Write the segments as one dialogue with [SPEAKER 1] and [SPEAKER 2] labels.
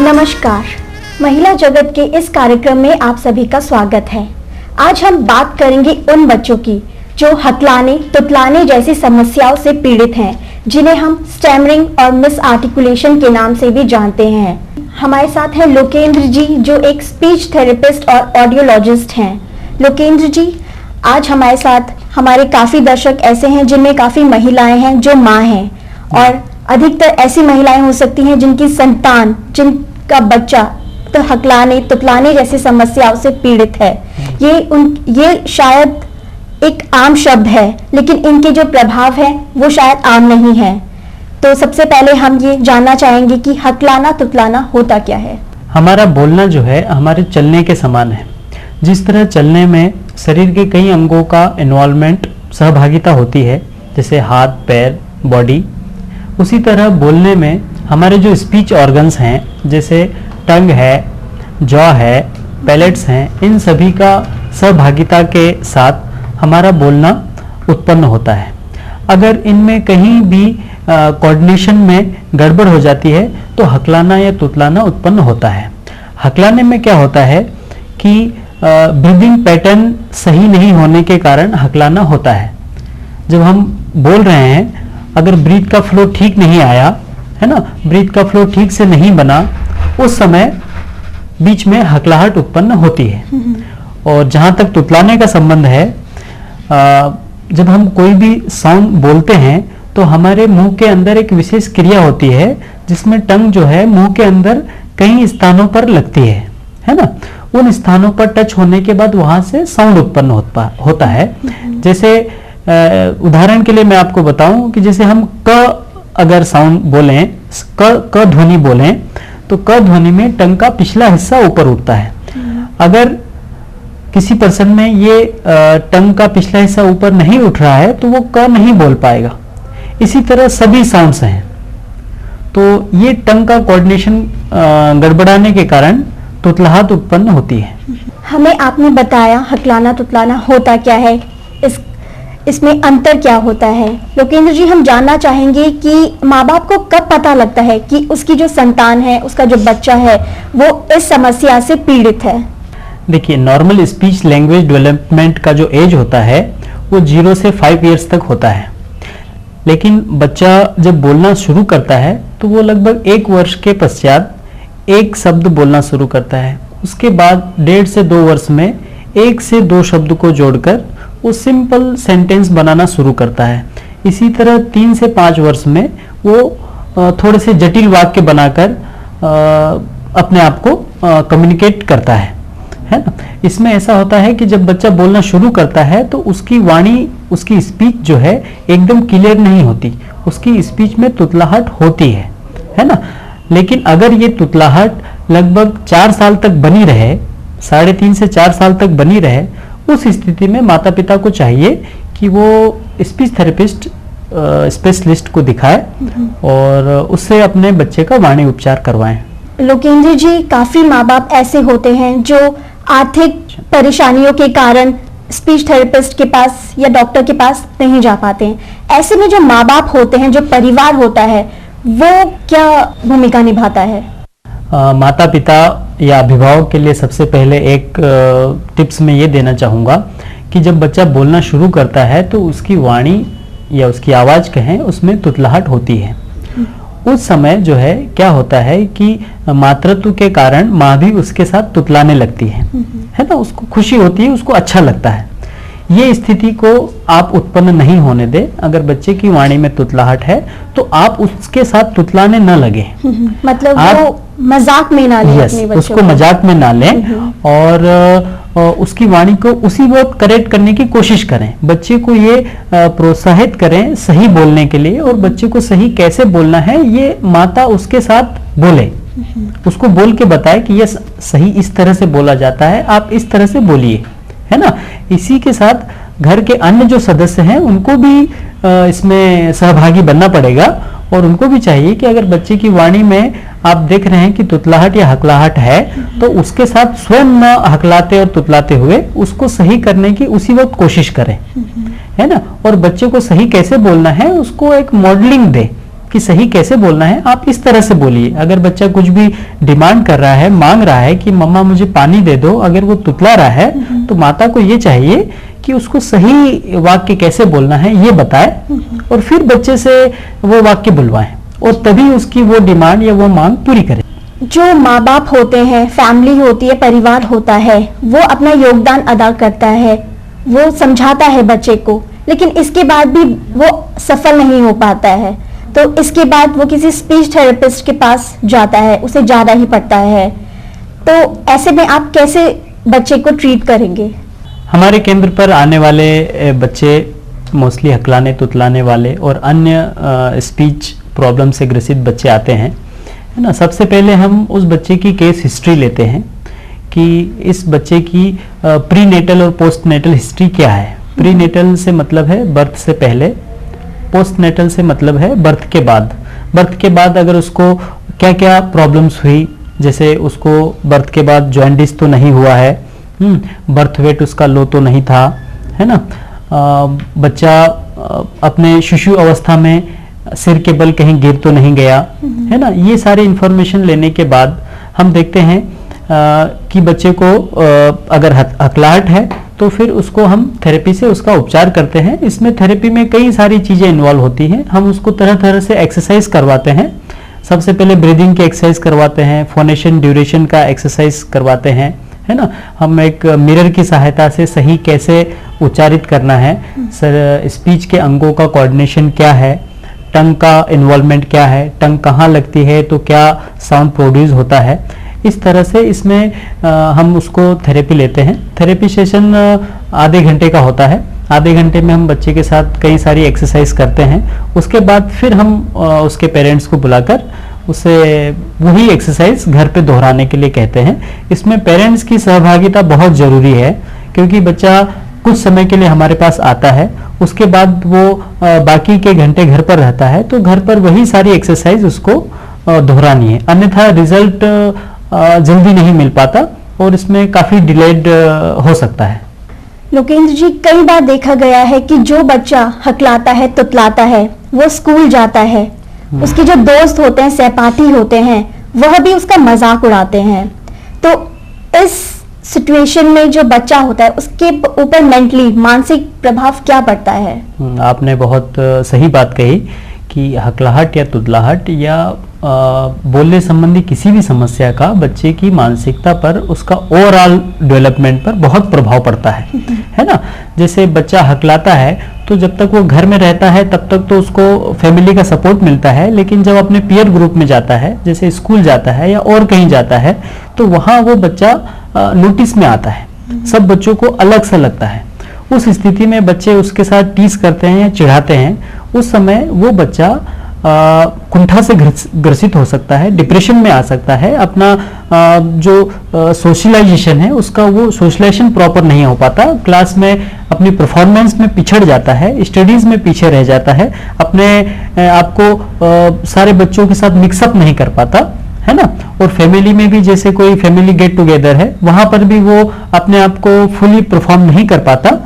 [SPEAKER 1] नमस्कार, महिला जगत के इस कार्यक्रम में आप सभी का स्वागत है। आज हम बात करेंगे उन बच्चों की जो हकलाने तुतलाने जैसी समस्याओं से पीड़ित हैं, जिन्हें हम स्टैमरिंग और मिस आर्टिकुलेशन के नाम से भी जानते हैं। हमारे साथ हैं लोकेंद्र जी, जो एक स्पीच थेरेपिस्ट और ऑडियोलॉजिस्ट हैं। लोकेंद्र जी, आज हमारे साथ हमारे काफी दर्शक ऐसे हैं जिनमें काफी महिलाएं हैं जो माँ हैं, और अधिकतर ऐसी महिलाएं हो सकती हैं जिनकी संतान, जिनका बच्चा तो हकलाने तुतलाने जैसी समस्याओं से पीड़ित है। ये शायद एक आम शब्द है, लेकिन इनके जो प्रभाव है वो शायद आम नहीं है। तो सबसे पहले हम ये जानना चाहेंगे कि हकलाना तुतलाना होता क्या है।
[SPEAKER 2] हमारा बोलना जो है हमारे चलने के समान है। जिस तरह चलने में शरीर के कई अंगों का इन्वॉल्वमेंट, सहभागिता होती है, जैसे हाथ, पैर, बॉडी, उसी तरह बोलने में हमारे जो स्पीच ऑर्गन्स हैं, जैसे टंग है, जॉ है, पैलेट्स हैं, इन सभी का सहभागिता के साथ हमारा बोलना उत्पन्न होता है। अगर इनमें कहीं भी कोऑर्डिनेशन में गड़बड़ हो जाती है तो हकलाना या तुतलाना उत्पन्न होता है। हकलाने में क्या होता है कि ब्रीदिंग पैटर्न सही नहीं होने के कारण हकलाना होता है। जब हम बोल रहे हैं, अगर ब्रीथ का फ्लो ठीक नहीं आया है ना, ब्रीथ का फ्लो ठीक से नहीं बना, उस समय बीच में हकलाहट उत्पन्न होती है। और जहां तक तुतलाने का संबंध है, जब हम कोई भी साउंड बोलते हैं तो हमारे मुंह के अंदर एक विशेष क्रिया होती है जिसमें टंग जो है मुंह के अंदर कई स्थानों पर लगती है ना। उन स्थानों पर टच होने के बाद वहां से साउंड उत्पन्न होता है। जैसे उदाहरण के लिए मैं आपको बताऊं कि जैसे हम क अगर साउंड बोलें, क ध्वनि बोलें, तो क ध्वनि में टंग का पिछला हिस्सा ऊपर उठता है। अगर किसी पर्सन में ये टंग का पिछला हिस्सा ऊपर नहीं उठ रहा है तो वो क नहीं बोल पाएगा। इसी तरह सभी साउंड्स हैं। तो ये टंग का कोऑर्डिनेशन गड़बड़ाने के कारण तुतलाहट उत्पन्न होती है।
[SPEAKER 1] हमें आपने बताया हकलाना तुतलाना होता क्या है, इसमें अंतर क्या होता है। लोकेंद्र जी, हम जानना चाहेंगे कि माँ बाप को कब पता लगता है कि उसकी जो संतान है, उसका जो बच्चा है, वो इस समस्या से पीड़ित है।
[SPEAKER 2] देखिए, नॉर्मल स्पीच लैंग्वेज डेवलपमेंट का जो एज होता है वो 0 से 5 इयर्स तक होता है। लेकिन बच्चा जब बोलना शुरू करता है तो वो लगभग 1 वर्ष के पश्चात एक शब्द बोलना शुरू करता है। उसके बाद 1.5 से 2 वर्ष में 1 से 2 शब्द को जोड़कर वो सिंपल सेंटेंस बनाना शुरू करता है। इसी तरह 3 से 5 वर्ष में वो थोड़े से जटिल वाक्य बनाकर अपने आप को कम्युनिकेट करता है ना। इसमें ऐसा होता है कि जब बच्चा बोलना शुरू करता है तो उसकी वाणी, उसकी स्पीच जो है एकदम क्लियर नहीं होती, उसकी स्पीच में तुतलाहट होती है ना। लेकिन अगर ये तुतलाहट लगभग 4 साल तक बनी रहे, 3.5 से 4 साल तक बनी रहे, उस स्थिति में माता पिता को चाहिए कि वो स्पीच थेरेपिस्ट स्पेशलिस्ट को दिखाए और उससे अपने बच्चे का वाणी उपचार करवाएं।
[SPEAKER 1] लोकेंद्र जी, काफी माँ बाप ऐसे होते हैं जो आर्थिक परेशानियों के कारण स्पीच थेरेपिस्ट के पास या डॉक्टर के पास नहीं जा पाते हैं। ऐसे में जो माँ बाप होते हैं, जो परिवार होता है, वो क्या भूमिका निभाता है?
[SPEAKER 2] माता पिता या अभिभावक के लिए सबसे पहले एक टिप्स मैं ये देना चाहूँगा कि जब बच्चा बोलना शुरू करता है तो उसकी वाणी या उसकी आवाज़ कहें, उसमें तुतलाहट होती है। उस समय जो है क्या होता है कि मातृत्व के कारण माँ भी उसके साथ तुतलाने लगती है ना। उसको खुशी होती है, उसको अच्छा लगता है। ये स्थिति को आप उत्पन्न नहीं होने दें। अगर बच्चे की वाणी में तुतलाहट है तो आप उसके साथ तुतलाने न लगे।
[SPEAKER 1] मतलब वो मजाक में ना लें, अपने बच्चों
[SPEAKER 2] उसको मजाक में ना लें और उसकी वाणी को उसी वक्त करेक्ट करने की कोशिश करें। बच्चे को ये प्रोत्साहित करें सही बोलने के लिए, और बच्चे को सही कैसे बोलना है ये माता उसके साथ बोले, उसको बोल के बताए कि ये सही इस तरह से बोला जाता है, आप इस तरह से बोलिए, है ना। इसी के साथ घर के अन्य जो सदस्य हैं उनको भी इसमें सहभागी बनना पड़ेगा, और उनको भी चाहिए कि अगर बच्चे की वाणी में आप देख रहे हैं कि तुतलाहट या हकलाहट है तो उसके साथ स्वयं न हकलाते और तुतलाते हुए उसको सही करने की उसी वक्त कोशिश करें, है ना। और बच्चे को सही कैसे बोलना है उसको एक मॉडलिंग दे कि सही कैसे बोलना है, आप इस तरह से बोलिए। अगर बच्चा कुछ भी डिमांड कर रहा है, मांग रहा है कि मम्मा मुझे पानी दे दो, अगर वो तुतला रहा है तो माता को ये चाहिए कि उसको सही वाक्य कैसे बोलना है ये बताए और फिर बच्चे से वो वाक्य बुलवाएं और तभी उसकी वो डिमांड या वो मांग पूरी करें।
[SPEAKER 1] जो माँ बाप होते हैं, फैमिली होती है, परिवार होता है, वो अपना योगदान अदा करता है, वो समझाता है बच्चे को, लेकिन इसके बाद भी वो सफल नहीं हो पाता है, तो इसके बाद वो किसी स्पीच थेरेपिस्ट के पास जाता है, उसे ज्यादा ही पड़ता है। तो ऐसे में आप कैसे बच्चे को ट्रीट करेंगे?
[SPEAKER 2] हमारे केंद्र पर आने वाले बच्चे मोस्टली हकलाने तुतलाने वाले और अन्य स्पीच प्रॉब्लम से ग्रसित बच्चे आते हैं, है ना। सबसे पहले हम उस बच्चे की केस हिस्ट्री लेते हैं कि इस बच्चे की प्री नेटल और पोस्ट नेटल हिस्ट्री क्या है। प्री नेटल से मतलब है बर्थ से पहले, पोस्ट नेटल से मतलब है बर्थ के बाद। बर्थ के बाद अगर उसको क्या क्या प्रॉब्लम्स हुई, जैसे उसको बर्थ के बाद जॉइंटिस तो नहीं हुआ है, बर्थ वेट उसका लो तो नहीं था, है ना। बच्चा अपने शिशु अवस्था में सिर के बल कहीं गिर तो नहीं गया, है ना। ये सारे इंफॉर्मेशन लेने के बाद हम देखते हैं कि बच्चे को अगर हकलाहट है तो फिर उसको हम थेरेपी से उसका उपचार करते हैं। इसमें थेरेपी में कई सारी चीजें इन्वॉल्व होती हैं। हम उसको तरह तरह से एक्सरसाइज करवाते हैं। सबसे पहले ब्रीदिंग की एक्सरसाइज करवाते हैं, फोनेशन ड्यूरेशन का एक्सरसाइज करवाते हैं, है ना। हम एक मिरर की सहायता से सही कैसे उच्चारित करना है, स्पीच के अंगों का कोऑर्डिनेशन क्या है, टंग का इन्वॉल्वमेंट क्या है, टंग कहाँ लगती है तो क्या साउंड प्रोड्यूस होता है। इस तरह से इसमें हम उसको थेरेपी लेते हैं। थेरेपी सेशन आधे घंटे का होता है। आधे घंटे में हम बच्चे के साथ कई सारी एक्सरसाइज करते हैं। उसके बाद फिर हम उसके पेरेंट्स को बुलाकर उसे वही एक्सरसाइज घर पे दोहराने के लिए कहते हैं। इसमें पेरेंट्स की सहभागिता बहुत जरूरी है, क्योंकि बच्चा कुछ समय के लिए हमारे पास आता है, उसके बाद वो बाकी के घंटे घर पर रहता है, तो घर पर वही सारी एक्सरसाइज उसको दोहरानी है, अन्यथा रिजल्ट जल्दी नहीं मिल पाता और इसमें काफी डिलेड हो सकता है।
[SPEAKER 1] लोकेंद्र जी, कई बार देखा गया है कि जो बच्चा हकलाता है, तुतलाता है, वो स्कूल जाता है, उसके जो दोस्त होते हैं, सहपाठी होते हैं, वह भी उसका मजाक उड़ाते हैं। तो इस सिचुएशन में जो बच्चा होता है उसके ऊपर मेंटली मानसिक प्रभाव क्या पड़ता है?
[SPEAKER 2] आपने बहुत सही बात कही कि हकलाहट या तुतलाहट या बोलने संबंधी किसी भी समस्या का बच्चे की मानसिकता पर, उसका ओवरऑल डेवलपमेंट पर बहुत प्रभाव पड़ता है ना। जैसे बच्चा हकलाता है तो जब तक वो घर में रहता है तब तक तो उसको फैमिली का सपोर्ट मिलता है, लेकिन जब अपने पीयर ग्रुप में जाता है, जैसे स्कूल जाता है या और कहीं जाता है, तो वहाँ वो बच्चा नोटिस में आता है, सब बच्चों को अलग सा लगता है। उस स्थिति में बच्चे उसके साथ टीज करते हैं या चिढ़ाते हैं, उस समय वो बच्चा कुंठा से ग्रसित हो सकता है, डिप्रेशन में आ सकता है। अपना जो सोशलाइजेशन है उसका, वो सोशलाइजेशन प्रॉपर नहीं हो पाता, क्लास में अपनी परफॉर्मेंस में पिछड़ जाता है, स्टडीज में पीछे रह जाता है, अपने आपको सारे बच्चों के साथ मिक्सअप नहीं कर पाता, है ना। और फैमिली में भी जैसे कोई फैमिली गेट टुगेदर है, वहां पर भी वो अपने आप को फुली परफॉर्म नहीं कर पाता।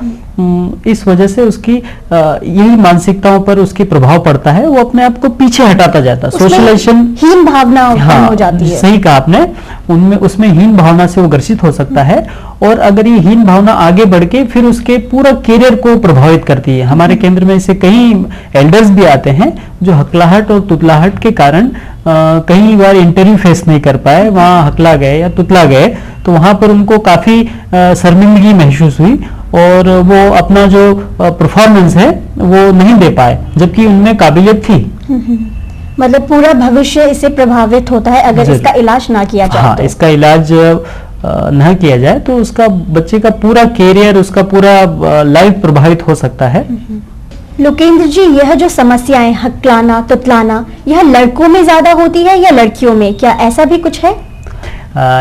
[SPEAKER 2] इस वजह से उसकी यही मानसिकताओं पर उसकी प्रभाव पड़ता है, वो अपने आप को पीछे हटाता जाता है, सोशलाइजेशन,
[SPEAKER 1] हीन भावना उत्पन्न हो जाती है।
[SPEAKER 2] सही कहा आपने, उसमें हीन भावना से वो ग्रसित हो सकता है। और अगर ये हीन भावना आगे बढ़ के फिर उसके पूरा करियर को प्रभावित करती है। हमारे केंद्र में ऐसे कई एल्डर्स भी आते हैं जो हकलाहट और तुतलाहट के कारण कई बार इंटरव्यू फेस नहीं कर पाए, वहाँ हकला गए या तुतला गए, तो वहां पर उनको काफी शर्मिंदगी महसूस हुई और वो अपना जो परफॉर्मेंस है वो नहीं दे पाए, जबकि उनमें काबिलियत थी।
[SPEAKER 1] मतलब पूरा भविष्य इससे प्रभावित होता है अगर इसका इलाज ना किया जाए।
[SPEAKER 2] हाँ, इसका इलाज न किया जाए तो उसका, बच्चे का पूरा कैरियर, उसका पूरा लाइफ प्रभावित हो सकता है।
[SPEAKER 1] लोकेंद्र जी, यह जो समस्याएं हकलाना तुतलाना, यह लड़कों में ज्यादा होती है या लड़कियों में, क्या ऐसा भी कुछ है?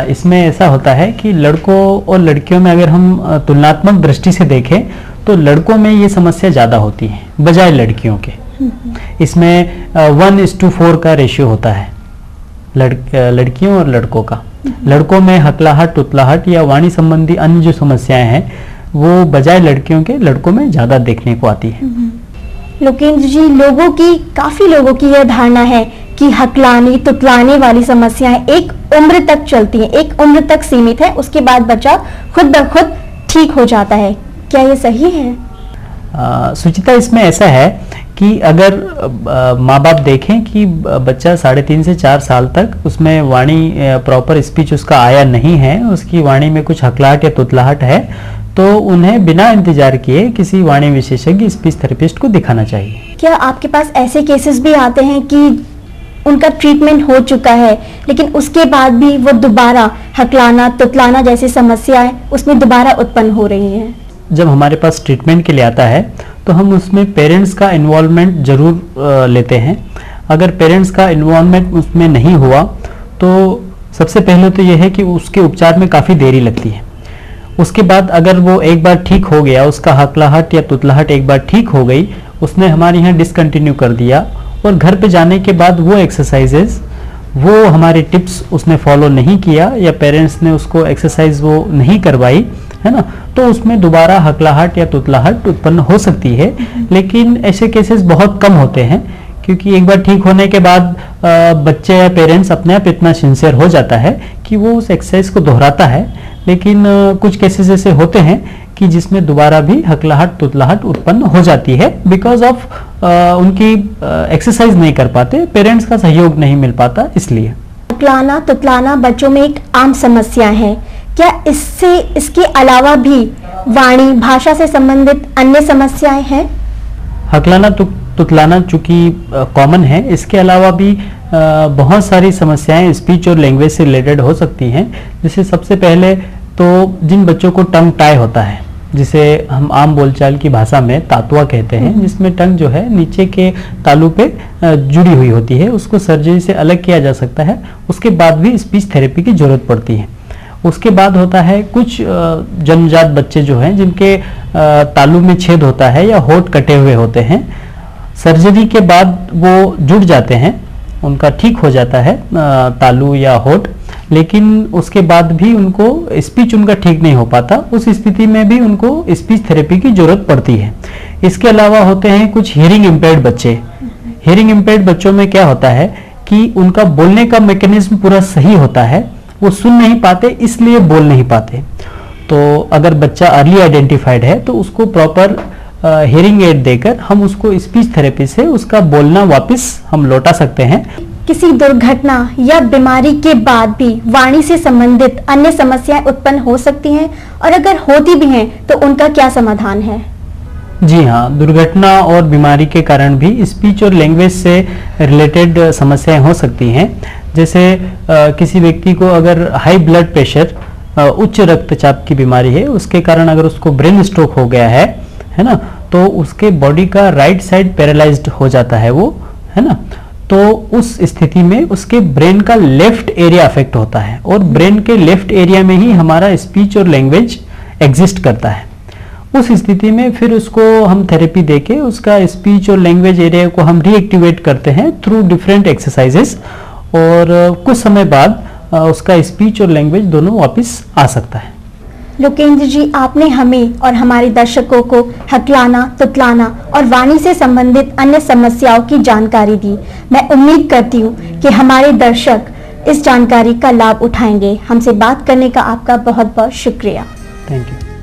[SPEAKER 2] इसमें ऐसा होता है कि लड़कों और लड़कियों में अगर हम तुलनात्मक दृष्टि से देखें तो लड़कों में ये समस्या ज्यादा होती है बजाय लड़कियों के। इसमें 1:4 का रेशियो होता है लड़कियों और लड़कों का। लड़कों में हकलाहट तुतलाहट या वाणी संबंधी अन्य जो समस्याएं हैं वो बजाय लड़कियों के लड़कों में ज्यादा देखने को आती है।
[SPEAKER 1] लोकेंद्र जी, काफी लोगों की यह धारणा है कि हकलाने तुतलाने वाली समस्याएं एक उम्र तक चलती हैं, एक उम्र तक सीमित है, उसके बाद बच्चा खुद ब खुद ठीक हो जाता है। क्या ये सही है?
[SPEAKER 2] सुचिता, इसमें ऐसा है कि अगर माँ बाप देखें कि बच्चा 3.5 से 4 साल तक उसमें वाणी प्रॉपर स्पीच उसका आया नहीं है, उसकी वाणी में कुछ हकलाहट या तुतलाहट है, तो उन्हें बिना इंतजार किए किसी वाणी विशेषज्ञ स्पीच थेरेपिस्ट को दिखाना चाहिए।
[SPEAKER 1] क्या आपके पास ऐसे केसेस भी आते हैं कि उनका ट्रीटमेंट हो चुका है लेकिन उसके बाद भी वो दोबारा हकलाना तुतलाना जैसी समस्याएं उसमें दोबारा उत्पन्न हो रही हैं?
[SPEAKER 2] जब हमारे पास ट्रीटमेंट के लिए आता है तो हम उसमें पेरेंट्स का इन्वॉल्वमेंट जरूर लेते हैं। अगर पेरेंट्स का इन्वॉल्वमेंट उसमें नहीं हुआ तो सबसे पहले तो यह है कि उसके उपचार में काफ़ी देरी लगती है। उसके बाद अगर वो एक बार ठीक हो गया, उसका हकलाहट या तुतलाहट एक बार ठीक हो गई, उसने हमारे यहाँ डिसकंटिन्यू कर दिया और घर पे जाने के बाद वो एक्सरसाइजेज, वो हमारे टिप्स उसने फॉलो नहीं किया या पेरेंट्स ने उसको एक्सरसाइज वो नहीं करवाई, है ना, तो उसमें दोबारा हकलाहट या तुतलाहट उत्पन्न हो सकती है। लेकिन ऐसे केसेस बहुत कम होते हैं क्योंकि एक बार ठीक होने के बाद बच्चे या पेरेंट्स अपने आप इतना सिंसियर हो जाता है कि वो उस एक्सरसाइज को दोहराता है। लेकिन कुछ केसेस ऐसे होते हैं कि जिसमें दोबारा भी हकलाहट तुतलाहट उत्पन्न हो जाती है बिकॉज ऑफ उनकी एक्सरसाइज नहीं कर पाते, पेरेंट्स का सहयोग नहीं मिल पाता, इसलिए।
[SPEAKER 1] हकलाना तुतलाना बच्चों में एक आम समस्या है। क्या इसके अलावा भी वाणी भाषा से संबंधित अन्य समस्याएं हैं?
[SPEAKER 2] हकलाना तुतलाना चूंकि कॉमन है, इसके अलावा भी बहुत सारी समस्याएं स्पीच और लैंग्वेज से रिलेटेड हो सकती हैं। जैसे सबसे पहले तो जिन बच्चों को टंग टाई होता है, जिसे हम आम बोलचाल की भाषा में तातुआ कहते हैं, जिसमें टंग जो है नीचे के तालू पे जुड़ी हुई होती है, उसको सर्जरी से अलग किया जा सकता है। उसके बाद भी स्पीच थेरेपी की जरूरत पड़ती है। उसके बाद होता है कुछ जन्मजात बच्चे जो हैं जिनके तालू में छेद होता है या होंठ कटे हुए होते हैं, सर्जरी के बाद वो जुड़ जाते हैं, उनका ठीक हो जाता है तालू या होंठ, लेकिन उसके बाद भी उनको स्पीच उनका ठीक नहीं हो पाता। उस स्थिति में भी उनको स्पीच थेरेपी की जरूरत पड़ती है। इसके अलावा होते हैं कुछ हियरिंग इम्पेयर्ड बच्चे। हियरिंग इम्पेयर्ड बच्चों में क्या होता है कि उनका बोलने का मैकेनिज्म पूरा सही होता है, वो सुन नहीं पाते इसलिए बोल नहीं पाते। तो अगर बच्चा अर्ली आइडेंटिफाइड है तो उसको प्रॉपर हियरिंग एड देकर हम उसको स्पीच थेरेपी से उसका बोलना वापस हम लौटा सकते हैं।
[SPEAKER 1] किसी दुर्घटना या बीमारी के बाद भी वाणी से संबंधित अन्य समस्याएं उत्पन्न हो सकती हैं, और अगर होती भी हैं तो उनका क्या समाधान है?
[SPEAKER 2] जी हाँ, दुर्घटना और बीमारी के कारण भी स्पीच और लैंग्वेज से रिलेटेड समस्याएं हो सकती हैं। जैसे किसी व्यक्ति को अगर हाई ब्लड प्रेशर, उच्च रक्तचाप की बीमारी है, उसके कारण अगर उसको ब्रेन स्ट्रोक हो गया है ना, तो उसके बॉडी का राइट साइड पैरालाइज्ड हो जाता है वो, है ना। तो उस स्थिति में उसके ब्रेन का लेफ्ट एरिया अफेक्ट होता है और ब्रेन के लेफ्ट एरिया में ही हमारा स्पीच और लैंग्वेज एग्जिस्ट करता है। उस स्थिति में फिर उसको हम थेरेपी देके उसका स्पीच और लैंग्वेज एरिया को हम रीएक्टिवेट करते हैं थ्रू डिफरेंट एक्सरसाइजेस, और कुछ समय बाद उसका स्पीच और लैंग्वेज दोनों वापस आ सकता है।
[SPEAKER 1] लोकेंद्र जी, आपने हमें और हमारे दर्शकों को हकलाना तुतलाना और वाणी से संबंधित अन्य समस्याओं की जानकारी दी। मैं उम्मीद करती हूँ कि हमारे दर्शक इस जानकारी का लाभ उठाएंगे। हमसे बात करने का आपका बहुत बहुत शुक्रिया।
[SPEAKER 2] Thank you.